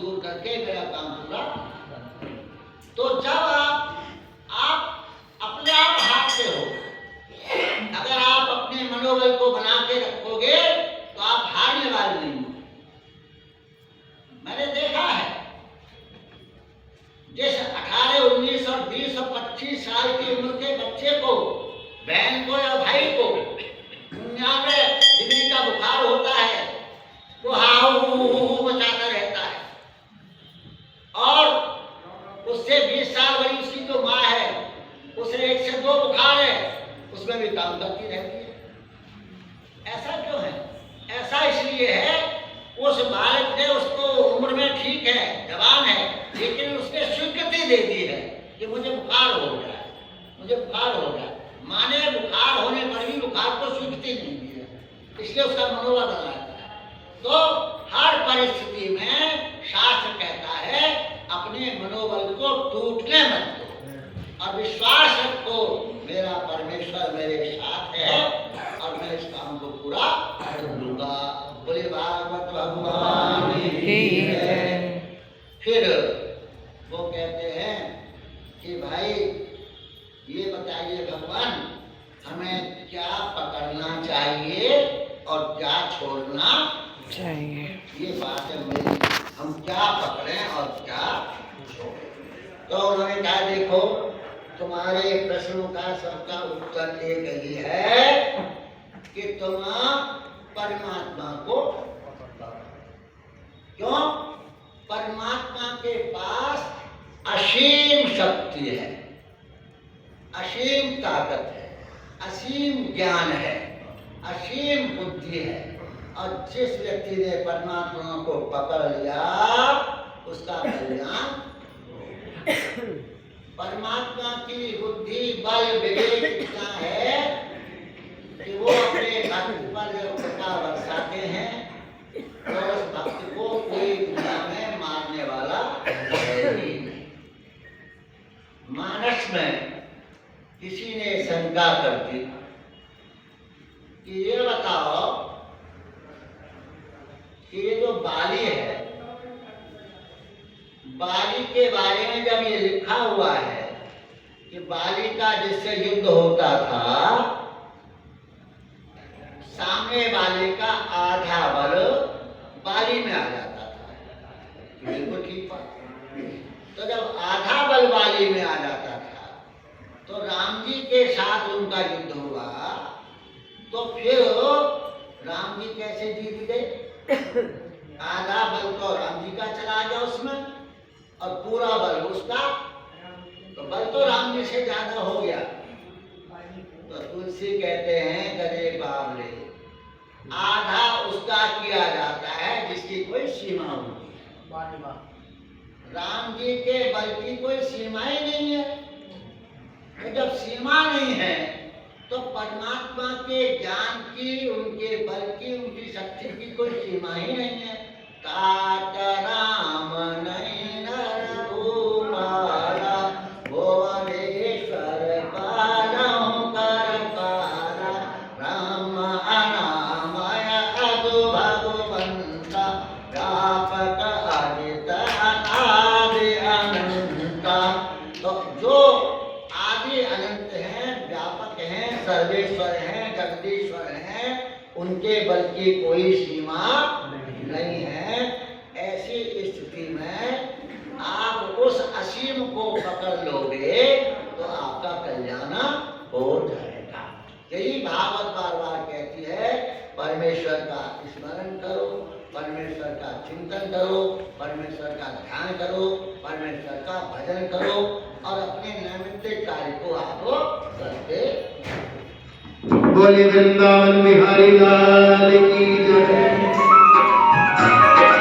दूर करके मेरा काम पूरा। तो जब आप अपने आप हारते हो, अगर आप अपने मनोबल को बना के रखोगे तो आप हारने वाले नहीं हो। मैंने देखा है जिस 18, 19 और 20 और 25 साल की उम्र के बच्चे को, बहन को या भाई को 99 डिग्री का बुखार होता है, वो हाहू मचाता रहता है, और उससे 20 साल बड़ी उसकी जो माँ है, उसे 1 से 2 बुखार है, उसमें भी काम करती रहती है। ऐसा क्यों है? ऐसा इसलिए है उस बालक ने, उसको उम्र में ठीक है, जवान है, लेकिन उसने स्वीकृति दे दी है कि मुझे बुखार हो गया है, मुझे बुखार हो गया। माँ ने बुखार होने पर भी बुखार को स्वीकृति नहीं दी है, इसलिए उसका मनोबल बना रहता है। तो हर परिस्थिति में शास्त्र कहता है अपने मनोबल को टूटने मत दो और विश्वास रखो, मेरा परमेश्वर मेरे साथ है और मैं इस काम को पूरा कर लूंगा। बोले भागवत भगवान की जय। फिर वो कहते हैं कि भाई ये बताइए भगवान, हमें क्या पकड़ना चाहिए और क्या छोड़ना चाहिए? ये बात है मेरी, हम क्या पकड़ें और क्या छोड़ें। तो उन्होंने कहा देखो, तुम्हारे प्रश्नों का सबका उत्तर एक ही है कि तुम परमात्मा को पकड़ो। क्यों? परमात्मा के पास असीम शक्ति है, असीम ताकत है, असीम ज्ञान है, असीम बुद्धि है, और जिस व्यक्ति ने परमात्मा को पकड़ लिया उसका कल्याण। परमात्मा की बुद्धि बल विवेक इतना है कि वो अपने भक्त पर कृपा बरसाते हैं तो उस भक्त को कोई दुनिया में मारने वाला है ही नहीं। मानस में किसी ने शंका कर दी कि ये बताओ कि ये जो बाली है, बाली के बारे में जब ये लिखा हुआ है कि बाली का जिससे युद्ध होता था, सामने वाले का आधा बल बाली में आ जाता था। बिल्कुल ठीक बात। तो जब आधा बल बाली में आ जाता था तो राम जी के साथ उनका युद्ध हुआ, तो फिर राम जी कैसे जीत गए? आधा बल तो राम जी का चला गया उसमें और पूरा बल उसका, तो बल तो राम जी से ज्यादा हो गया। तो तुलसी कहते हैं गरे बावले, आधा उसका किया जाता है जिसकी कोई सीमा होती है। राम जी के बल की कोई सीमा ही नहीं है। तो जब सीमा नहीं है तो परमात्मा के ज्ञान की, उनके बल की, उनकी शक्ति की कोई सीमा ही नहीं है। तात राम नहीं नर भूपाला, भुवनेश्वर पालहु कर पाला, राम अनामय अदु भगवंता, व्यापक अजित अनादि अनंता। तो जो आदि अनंत हैं, व्यापक हैं, सर्वेश्वर हैं, जगदीश्वर हैं, उनके बल की कोई सीमा नहीं है। ऐसी स्थिति में आप उस असीम को पकड़ लोगे तो आपका कल्याण हो जाएगा। यही भागवत बार बार कहती है, परमेश्वर का स्मरण करो, परमेश्वर का चिंतन करो, परमेश्वर का ध्यान करो, परमेश्वर का भजन करो और अपने नैमित्तिक कार्य को आप करते। बोले वृंदावन बिहारी लाल की जय।